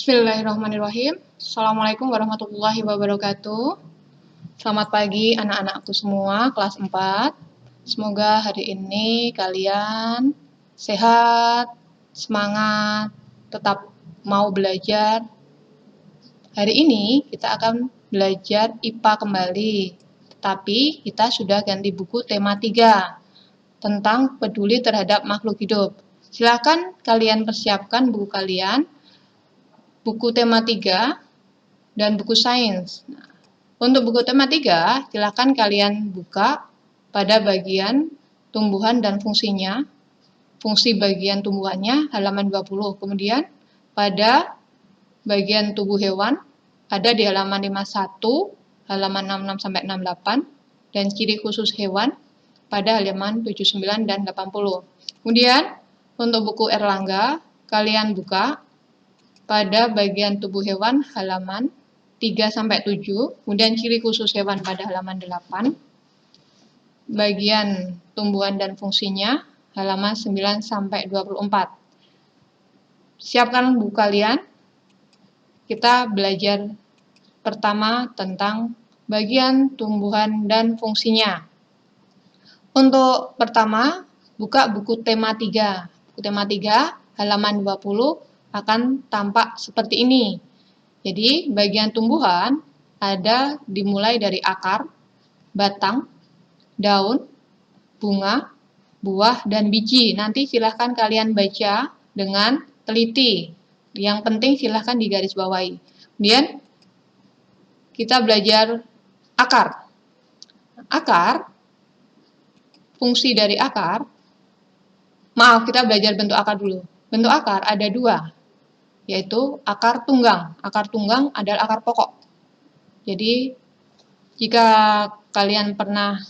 Bismillahirrahmanirrahim. Assalamualaikum warahmatullahi wabarakatuh. Selamat pagi anak-anakku semua, kelas 4. Semoga hari ini kalian sehat, semangat, tetap mau belajar. Hari ini kita akan belajar IPA kembali. Tetapi kita sudah ganti buku tema 3 tentang peduli terhadap makhluk hidup. Silakan kalian persiapkan buku kalian, buku tema 3 dan buku sains. Nah, untuk buku tema 3, silakan kalian buka pada bagian tumbuhan dan fungsinya, fungsi bagian tumbuhannya halaman 20. Kemudian pada bagian tubuh hewan ada di halaman 51, halaman 66 sampai 68, dan ciri khusus hewan pada halaman 79 dan 80. Kemudian untuk buku Erlangga kalian buka pada bagian tubuh hewan halaman 3 sampai 7, kemudian ciri khusus hewan pada halaman 8, bagian tumbuhan dan fungsinya halaman 9 sampai 24. Siapkan buku kalian. Kita belajar pertama tentang bagian tumbuhan dan fungsinya. Untuk pertama, buka buku tema 3. Buku tema 3 halaman 20 akan tampak seperti ini. Jadi, bagian tumbuhan ada dimulai dari akar, batang, daun, bunga, buah, dan biji. Nanti silahkan kalian baca dengan teliti. Yang penting silahkan digarisbawahi. Kemudian, kita belajar akar. Akar, fungsi dari akar, kita belajar bentuk akar dulu. Bentuk akar ada 2, yaitu akar tunggang. Akar tunggang adalah akar pokok. Jadi, jika kalian pernah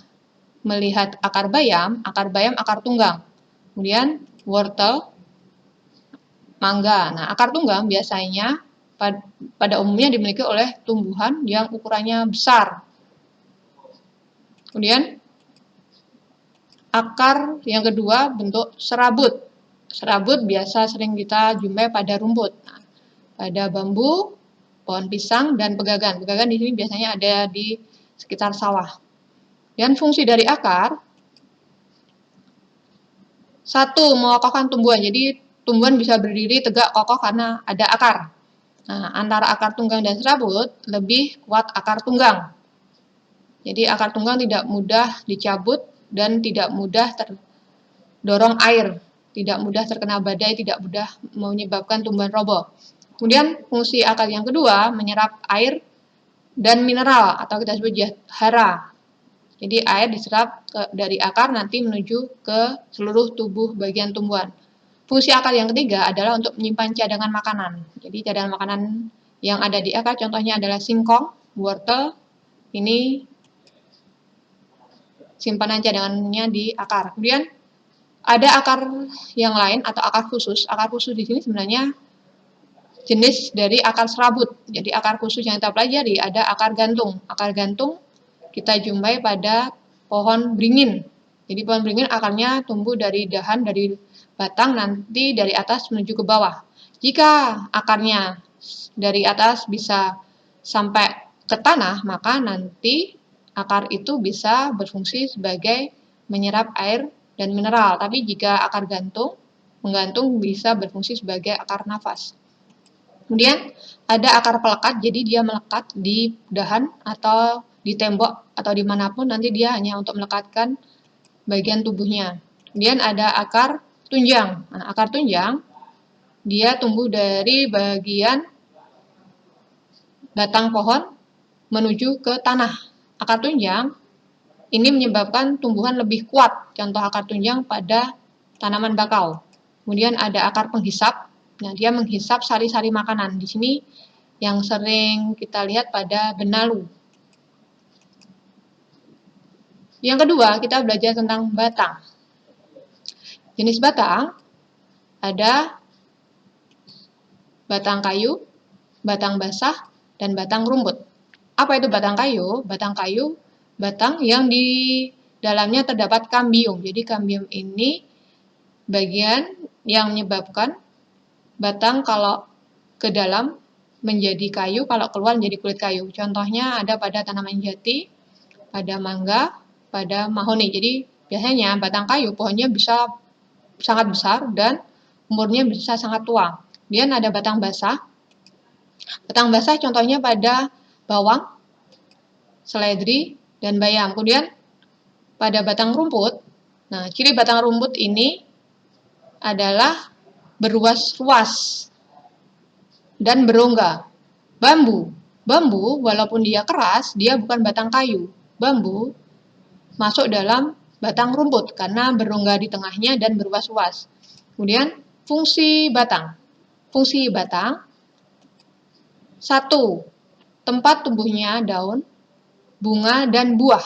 melihat akar bayam akar tunggang. Kemudian, wortel, mangga. Nah, akar tunggang biasanya pada umumnya dimiliki oleh tumbuhan yang ukurannya besar. Kemudian, akar yang kedua bentuk serabut. Serabut biasa sering kita jumpai pada rumput. Nah, pada bambu, pohon pisang, dan pegagan. Pegagan di sini biasanya ada di sekitar sawah. Dan fungsi dari akar, 1. Mengokohkan tumbuhan. Jadi tumbuhan bisa berdiri tegak kokoh karena ada akar. Nah, antara akar tunggang dan serabut lebih kuat akar tunggang. Jadi akar tunggang tidak mudah dicabut dan tidak mudah terdorong air, tidak mudah terkena badai, tidak mudah menyebabkan tumbuhan roboh. Kemudian fungsi akar yang kedua menyerap air dan mineral atau kita sebut hara. Jadi air diserap dari akar nanti menuju ke seluruh tubuh bagian tumbuhan. Fungsi akar yang ketiga adalah untuk menyimpan cadangan makanan. Jadi cadangan makanan yang ada di akar contohnya adalah singkong, wortel, ini simpanan cadangannya di akar. Kemudian ada akar yang lain atau akar khusus. Akar khusus di sini sebenarnya jenis dari akar serabut. Jadi akar khusus yang kita pelajari ada akar gantung. Akar gantung kita jumpai pada pohon beringin. Jadi pohon beringin akarnya tumbuh dari dahan, dari batang, nanti dari atas menuju ke bawah. Jika akarnya dari atas bisa sampai ke tanah, maka nanti akar itu bisa berfungsi sebagai menyerap air dan mineral. Tapi jika akar menggantung bisa berfungsi sebagai akar nafas. Kemudian ada akar pelekat, jadi dia melekat di dahan atau di tembok atau dimanapun, nanti dia hanya untuk melekatkan bagian tubuhnya. Kemudian ada akar tunjang. Nah, akar tunjang dia tumbuh dari bagian batang pohon menuju ke tanah. Akar tunjang ini menyebabkan tumbuhan lebih kuat. Contoh akar tunjang pada tanaman bakau. Kemudian ada akar penghisap. Nah, dia menghisap sari-sari makanan. Di sini yang sering kita lihat pada benalu. Yang kedua, kita belajar tentang batang. Jenis batang ada batang kayu, batang basah, dan batang rumput. Apa itu batang kayu? Batang kayu, batang yang di dalamnya terdapat kambium. Jadi kambium ini bagian yang menyebabkan batang kalau ke dalam menjadi kayu, kalau keluar menjadi kulit kayu. Contohnya ada pada tanaman jati, pada mangga, pada mahoni. Jadi biasanya batang kayu pohonnya bisa sangat besar dan umurnya bisa sangat tua. Kemudian ada batang basah. Batang basah contohnya pada bawang, seledri, dan bayam. Kemudian pada batang rumput, nah ciri batang rumput ini adalah beruas-ruas dan berongga. Bambu walaupun dia keras, dia bukan batang kayu. Bambu masuk dalam batang rumput karena berongga di tengahnya dan beruas-ruas. Kemudian fungsi batang. Fungsi batang, 1. Tempat tumbuhnya daun, bunga, dan buah.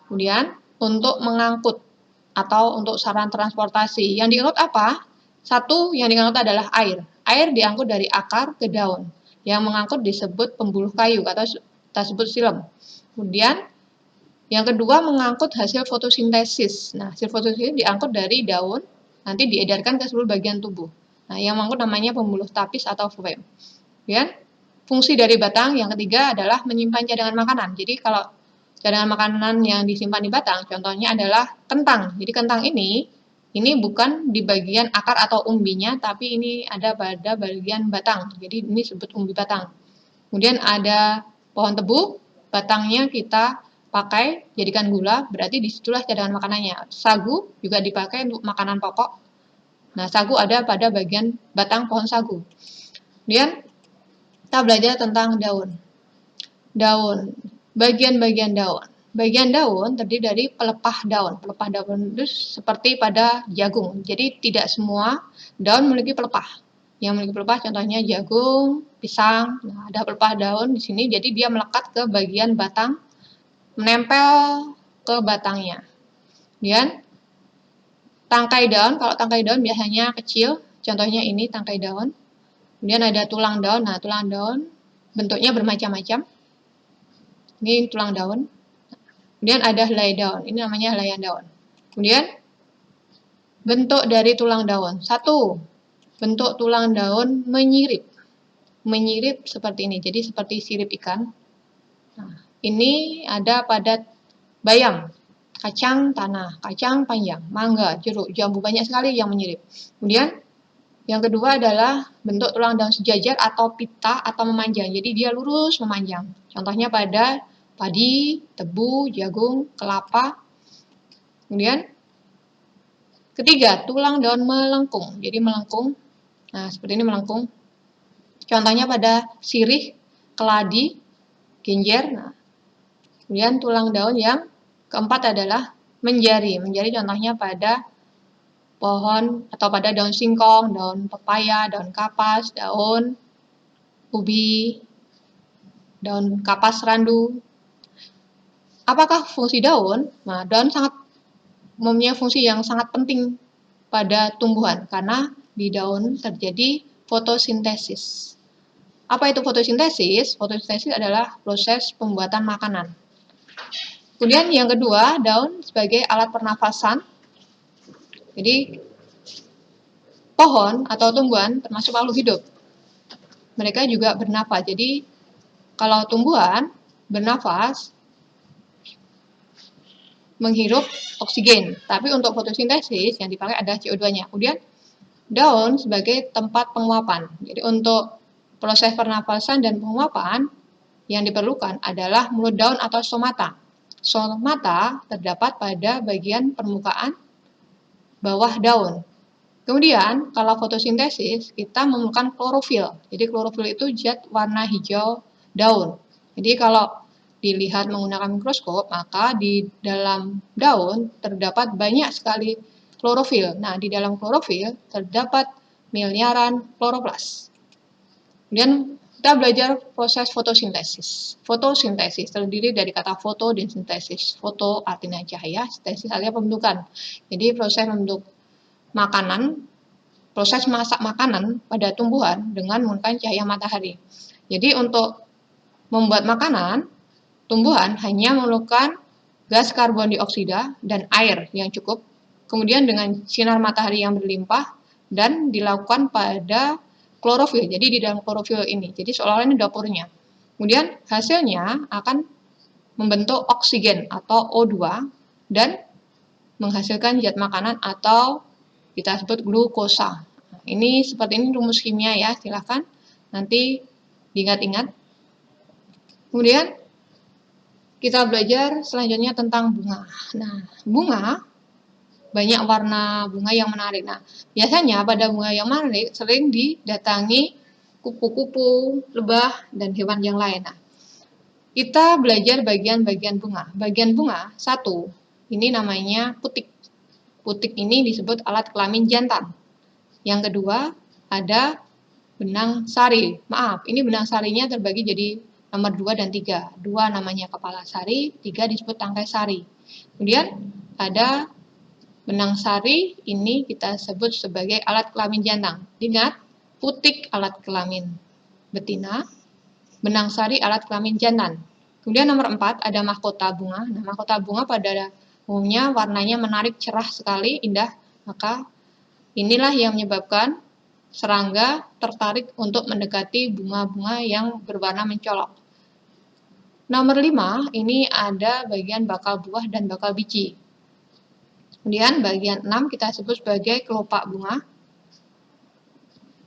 Kemudian untuk mengangkut atau untuk sarana transportasi. Yang diangkut apa? 1 yang diangkut adalah air. Air diangkut dari akar ke daun. Yang mengangkut disebut pembuluh kayu atau kita sebut silem. Kemudian yang kedua mengangkut hasil fotosintesis. Nah, hasil fotosintesis diangkut dari daun, nanti diedarkan ke seluruh bagian tubuh. Nah, yang mengangkut namanya pembuluh tapis atau phloem. Kemudian fungsi dari batang yang ketiga adalah menyimpan cadangan makanan. Jadi kalau cadangan makanan yang disimpan di batang, contohnya adalah kentang. Jadi kentang ini bukan di bagian akar atau umbinya, tapi ini ada pada bagian batang. Jadi ini disebut umbi batang. Kemudian ada pohon tebu, batangnya kita pakai jadikan gula, berarti disitulah cadangan makanannya. Sagu juga dipakai untuk makanan pokok. Nah, sagu ada pada bagian batang pohon sagu. Kemudian kita belajar tentang daun. Daun, bagian-bagian daun. Bagian daun terdiri dari pelepah daun. Pelepah daun itu seperti pada jagung. Jadi tidak semua daun memiliki pelepah. Yang memiliki pelepah contohnya jagung, pisang. Nah, ada pelepah daun di sini, jadi dia melekat ke bagian batang, menempel ke batangnya. Kemudian tangkai daun, kalau tangkai daun biasanya kecil, contohnya ini tangkai daun. Kemudian ada tulang daun. Nah, tulang daun bentuknya bermacam-macam. Ini tulang daun. Kemudian ada helai daun. Ini namanya helaian daun. Kemudian bentuk dari tulang daun. 1. Bentuk tulang daun menyirip. Menyirip seperti ini. Jadi seperti sirip ikan. Nah, ini ada pada bayam, kacang tanah, kacang panjang, mangga, jeruk, jambu, banyak sekali yang menyirip. Kemudian yang kedua adalah bentuk tulang daun sejajar atau pita atau memanjang. Jadi dia lurus memanjang. Contohnya pada padi, tebu, jagung, kelapa. Kemudian ketiga, tulang daun melengkung. Jadi melengkung. Nah, seperti ini melengkung. Contohnya pada sirih, keladi, genjer. Nah, kemudian tulang daun yang keempat adalah menjari. Menjari contohnya pada pohon atau pada daun singkong, daun pepaya, daun kapas, daun ubi, daun kapas randu. Apakah fungsi daun? Nah, daun sangat mempunyai fungsi yang sangat penting pada tumbuhan karena di daun terjadi fotosintesis. Apa itu fotosintesis? Fotosintesis adalah proses pembuatan makanan. Kemudian yang kedua, daun sebagai alat pernafasan. Jadi pohon atau tumbuhan termasuk makhluk hidup. Mereka juga bernafas. Jadi kalau tumbuhan bernafas menghirup oksigen, tapi untuk fotosintesis yang dipakai adalah CO2-nya. Kemudian daun sebagai tempat penguapan. Jadi untuk proses pernapasan dan penguapan yang diperlukan adalah mulut daun atau stomata. Stomata terdapat pada bagian permukaan bawah daun. Kemudian kalau fotosintesis kita memerlukan klorofil. Jadi klorofil itu zat warna hijau daun. Jadi kalau dilihat menggunakan mikroskop, maka di dalam daun terdapat banyak sekali klorofil. Nah, di dalam klorofil terdapat miliaran kloroplas. Kemudian kita belajar proses fotosintesis. Fotosintesis terdiri dari kata foto dan sintesis. Foto artinya cahaya, sintesis artinya pembentukan. Jadi proses membentuk makanan, proses masak makanan pada tumbuhan dengan menggunakan cahaya matahari. Jadi untuk membuat makanan, tumbuhan hanya memerlukan gas karbon dioksida dan air yang cukup, kemudian dengan sinar matahari yang berlimpah, dan dilakukan pada klorofil. Jadi di dalam klorofil ini. Jadi seolah-olah ini dapurnya. Kemudian hasilnya akan membentuk oksigen atau O2 dan menghasilkan zat makanan atau kita sebut glukosa. Ini seperti ini rumus kimia ya, silahkan nanti diingat-ingat. Kemudian kita belajar selanjutnya tentang bunga. Nah, bunga banyak warna bunga yang menarik. Nah, biasanya pada bunga yang menarik sering didatangi kupu-kupu, lebah, dan hewan yang lain. Nah, kita belajar bagian-bagian bunga. Bagian bunga, satu, ini namanya putik. Putik ini disebut alat kelamin jantan. Yang kedua, ada benang sari. Maaf, ini benang sarinya terbagi jadi nomor 2 dan 3. 2 namanya kepala sari, 3 disebut tangkai sari. Kemudian ada benang sari, ini kita sebut sebagai alat kelamin jantan. Ingat, putik alat kelamin betina, benang sari alat kelamin jantan. Kemudian nomor 4 ada mahkota bunga. Nah, mahkota bunga pada umumnya warnanya menarik, cerah sekali, indah. Maka inilah yang menyebabkan serangga tertarik untuk mendekati bunga-bunga yang berwarna mencolok. Nomor 5, ini ada bagian bakal buah dan bakal biji. Kemudian bagian 6 kita sebut sebagai kelopak bunga.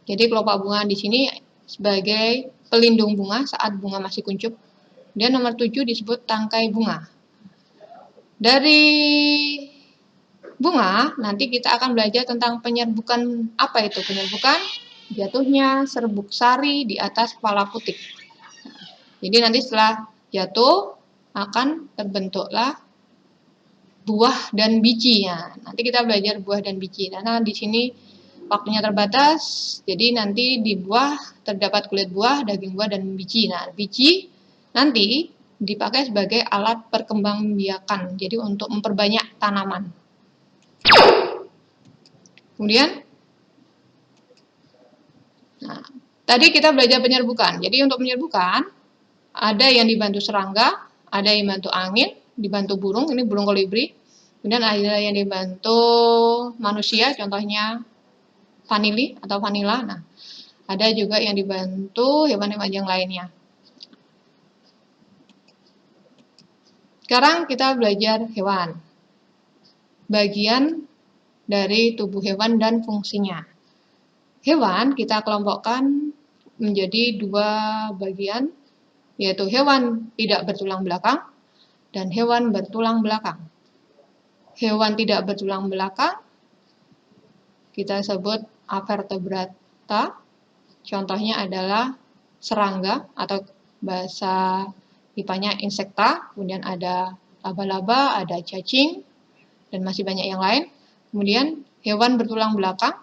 Jadi kelopak bunga di sini sebagai pelindung bunga saat bunga masih kuncup. Kemudian nomor 7 disebut tangkai bunga. Dari bunga, nanti kita akan belajar tentang penyerbukan. Apa itu penyerbukan? Jatuhnya serbuk sari di atas kepala putik. Jadi nanti setelah jatuh akan terbentuklah buah dan biji. Nah, nanti kita belajar buah dan biji. Karena di sini waktunya terbatas, jadi nanti di buah terdapat kulit buah, daging buah, dan biji. Nah, biji nanti dipakai sebagai alat perkembangbiakan, jadi untuk memperbanyak tanaman. Kemudian, nah, tadi kita belajar penyerbukan. Jadi untuk penyerbukan, ada yang dibantu serangga, ada yang dibantu angin, dibantu burung, ini burung kolibri. Kemudian ada yang dibantu manusia, contohnya vanili atau vanila. Nah, ada juga yang dibantu hewan-hewan yang lainnya. Sekarang kita belajar hewan. Bagian dari tubuh hewan dan fungsinya. Hewan kita kelompokkan menjadi 2 bagian, yaitu hewan tidak bertulang belakang dan hewan bertulang belakang. Hewan tidak bertulang belakang kita sebut avertebrata. Contohnya adalah serangga atau bahasa IPA-nya insekta, kemudian ada laba-laba, ada cacing, dan masih banyak yang lain. Kemudian hewan bertulang belakang,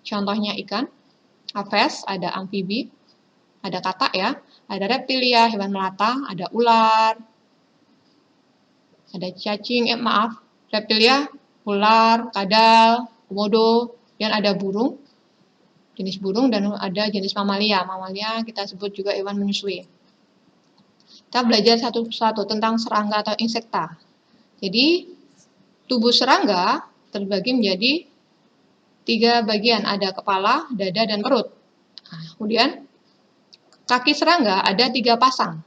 contohnya ikan, aves, ada amfibi, ada katak ya, ada reptilia, hewan melata, ada ular, ada cacing, reptilia, ular, kadal, komodo, dan ada burung, jenis burung, dan ada jenis mamalia. Mamalia kita sebut juga hewan menyusui. Kita belajar satu persatu tentang serangga atau insekta. Jadi, tubuh serangga terbagi menjadi 3 bagian, ada kepala, dada, dan perut. Nah, kemudian, kaki serangga ada 3 pasang.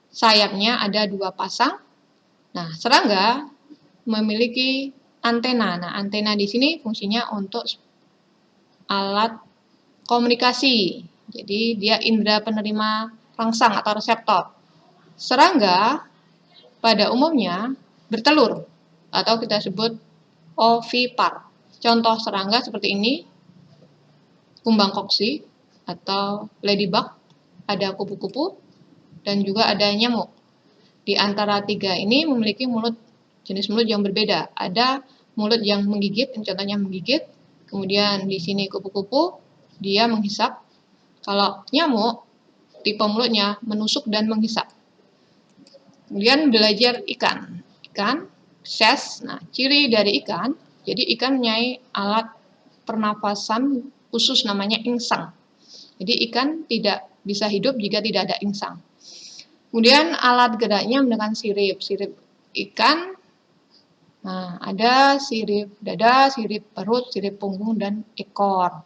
Sayapnya ada 2 pasang. Nah, serangga memiliki antena. Nah, antena di sini fungsinya untuk alat komunikasi. Jadi, dia indera penerima rangsang atau reseptor. Serangga pada umumnya bertelur atau kita sebut ovipar. Contoh serangga seperti ini, kumbang koksi atau ladybug, ada kupu-kupu, dan juga ada nyamuk. Di antara 3 ini memiliki jenis mulut yang berbeda. Ada mulut yang menggigit, contohnya menggigit. Kemudian di sini kupu-kupu, dia menghisap. Kalau nyamuk, tipe mulutnya menusuk dan menghisap. Kemudian belajar ikan. Ikan, ses. Nah, ciri dari ikan, jadi ikan mempunyai alat pernafasan khusus namanya insang. Jadi ikan tidak bisa hidup jika tidak ada insang. Kemudian alat geraknya menggunakan sirip. Sirip ikan, nah ada sirip dada, sirip perut, sirip punggung, dan ekor.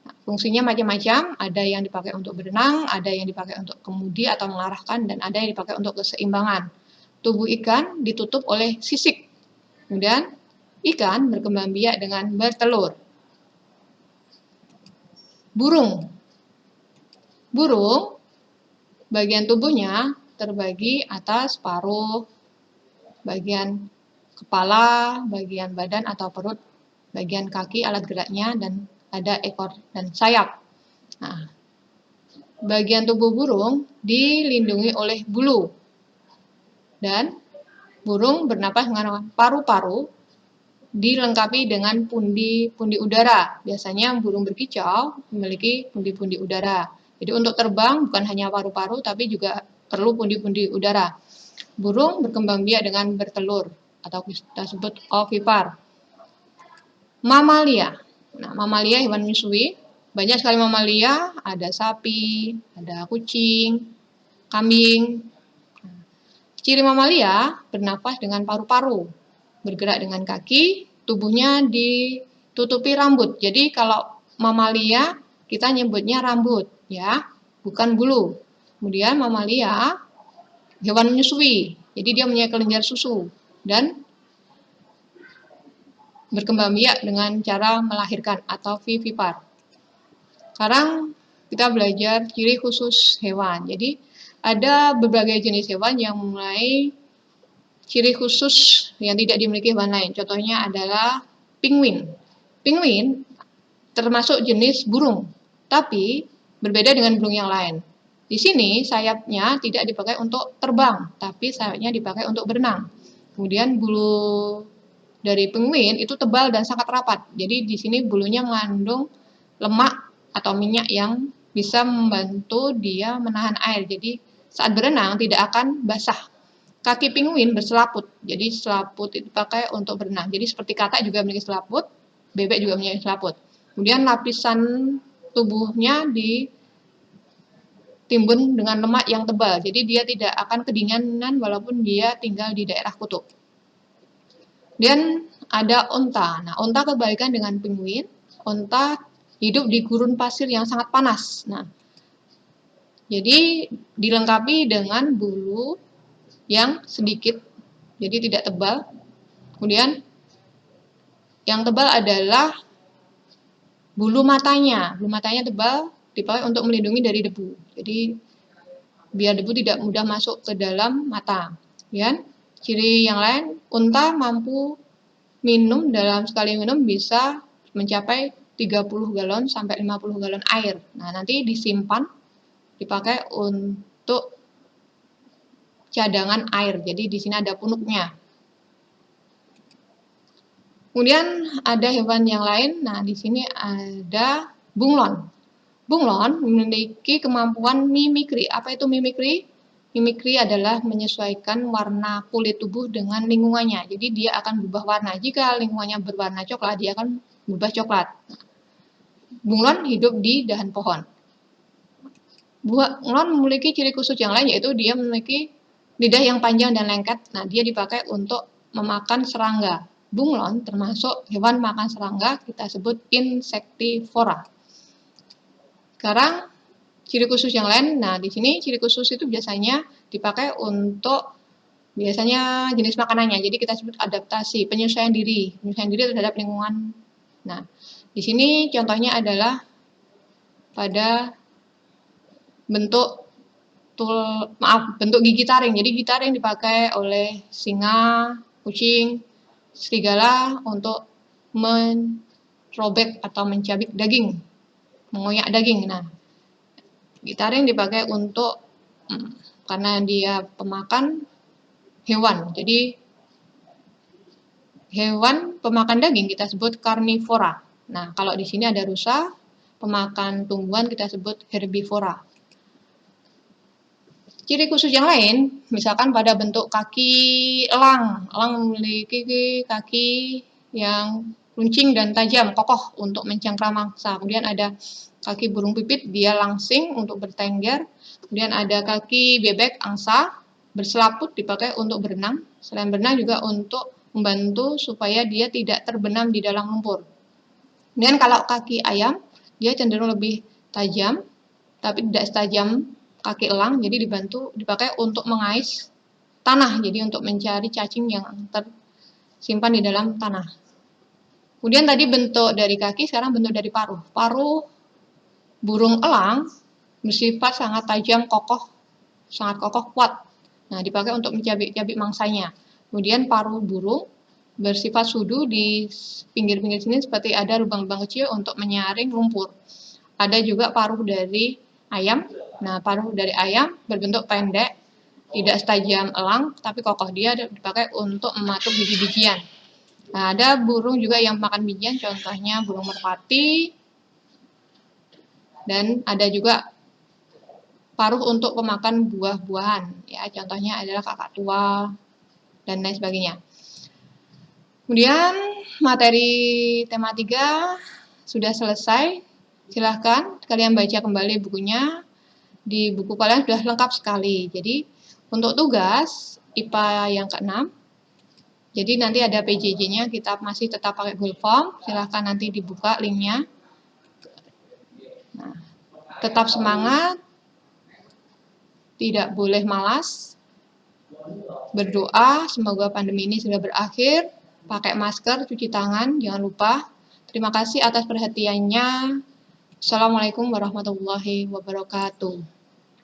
Nah, fungsinya macam-macam, ada yang dipakai untuk berenang, ada yang dipakai untuk kemudi atau mengarahkan, dan ada yang dipakai untuk keseimbangan. Tubuh ikan ditutup oleh sisik. Kemudian ikan berkembang biak dengan bertelur. Burung. Burung, bagian tubuhnya terbagi atas paruh, bagian kepala, bagian badan atau perut, bagian kaki alat geraknya, dan ada ekor dan sayap. Nah, bagian tubuh burung dilindungi oleh bulu. Dan burung bernapas dengan paru-paru dilengkapi dengan pundi-pundi udara. Biasanya burung berkicau memiliki pundi-pundi udara. Jadi untuk terbang bukan hanya paru-paru tapi juga perlu pundi-pundi udara. Burung berkembang biak dengan bertelur atau kita sebut ovipar. Mamalia. Nah, mamalia hewan menyusui. Banyak sekali mamalia, ada sapi, ada kucing, kambing. Ciri mamalia bernapas dengan paru-paru, bergerak dengan kaki, tubuhnya ditutupi rambut. Jadi kalau mamalia kita nyebutnya rambut, ya, bukan bulu. Kemudian mamalia hewan menyusui, jadi dia punya kelenjar susu dan berkembang biak dengan cara melahirkan atau vivipar. Sekarang kita belajar ciri khusus hewan. Jadi ada berbagai jenis hewan yang memulai ciri khusus yang tidak dimiliki hewan lain. Contohnya adalah penguin. Penguin termasuk jenis burung, tapi berbeda dengan burung yang lain. Di sini sayapnya tidak dipakai untuk terbang, tapi sayapnya dipakai untuk berenang. Kemudian bulu dari penguin itu tebal dan sangat rapat. Jadi di sini bulunya mengandung lemak atau minyak yang bisa membantu dia menahan air. Jadi saat berenang tidak akan basah. Kaki penguin berselaput. Jadi selaput itu dipakai untuk berenang. Jadi seperti katak juga memiliki selaput, bebek juga memiliki selaput. Kemudian lapisan tubuhnya ditimbun dengan lemak yang tebal. Jadi dia tidak akan kedinginan walaupun dia tinggal di daerah kutub. Dan ada onta. Nah, onta kebalikan dengan penguin. Onta hidup di gurun pasir yang sangat panas. Nah, jadi dilengkapi dengan bulu yang sedikit, jadi tidak tebal. Kemudian yang tebal adalah bulu matanya. Bulu matanya tebal, dipakai untuk melindungi dari debu. Jadi biar debu tidak mudah masuk ke dalam mata. Kemudian ciri yang lain, unta mampu minum dalam sekali minum bisa mencapai 30 galon sampai 50 galon air. Nah, nanti disimpan, dipakai untuk cadangan air. Jadi di sini ada punuknya. Kemudian ada hewan yang lain. Nah, di sini ada bunglon. Bunglon memiliki kemampuan mimikri. Apa itu mimikri? Mimikri adalah menyesuaikan warna kulit tubuh dengan lingkungannya. Jadi dia akan berubah warna. Jika lingkungannya berwarna coklat, dia akan berubah coklat. Bunglon hidup di dahan pohon. Bunglon memiliki ciri khusus yang lain, yaitu dia memiliki lidah yang panjang dan lengket. Nah, dia dipakai untuk memakan serangga. Bunglon termasuk hewan makan serangga, kita sebut insektivora. Sekarang ciri khusus yang lain. Nah, di sini ciri khusus itu biasanya dipakai untuk biasanya jenis makanannya. Jadi kita sebut adaptasi, penyesuaian diri terhadap lingkungan. Nah, di sini contohnya adalah pada bentuk bentuk gigi taring. Jadi gigi taring dipakai oleh singa, kucing, serigala untuk merobek atau mencabik daging, mengoyak daging. Nah, gigi taring dipakai untuk karena dia pemakan hewan. Jadi hewan pemakan daging kita sebut karnivora. Nah, kalau di sini ada rusa, pemakan tumbuhan kita sebut herbivora. Ciri khusus yang lain, misalkan pada bentuk kaki elang. Elang memiliki kaki yang runcing dan tajam, kokoh untuk mencengkram mangsa. Kemudian ada kaki burung pipit, dia langsing untuk bertengger. Kemudian ada kaki bebek, angsa, berselaput dipakai untuk berenang. Selain berenang juga untuk membantu supaya dia tidak terbenam di dalam lumpur. Kemudian kalau kaki ayam, dia cenderung lebih tajam, tapi tidak setajam kaki elang, jadi dipakai untuk mengais tanah, jadi untuk mencari cacing yang tersimpan di dalam tanah. Kemudian tadi bentuk dari kaki, sekarang bentuk dari paruh. Paruh burung elang bersifat sangat tajam, sangat kokoh, kuat. Nah, dipakai untuk mencabik-cabik mangsanya. Kemudian paruh burung bersifat sudu, di pinggir-pinggir sini seperti ada lubang-lubang kecil untuk menyaring lumpur. Ada juga paruh dari ayam. Nah, paruh dari ayam berbentuk pendek, tidak setajam elang, tapi kokoh. Dia dipakai untuk mematuk biji-bijian. Nah, ada burung juga yang makan bijian, contohnya burung merpati. Dan ada juga paruh untuk pemakan buah-buahan, ya, contohnya adalah kakak tua dan lain sebagainya. Kemudian materi tema 3 sudah selesai. Silahkan kalian baca kembali bukunya. Di buku kalian sudah lengkap sekali. Jadi untuk tugas IPA yang ke-6, jadi nanti ada PJJ-nya, kita masih tetap pakai Google Form. Silahkan nanti dibuka linknya. Nah, tetap semangat, tidak boleh malas. Berdoa semoga pandemi ini sudah berakhir. Pakai masker, cuci tangan, jangan lupa. Terima kasih atas perhatiannya. Assalamualaikum warahmatullahi wabarakatuh.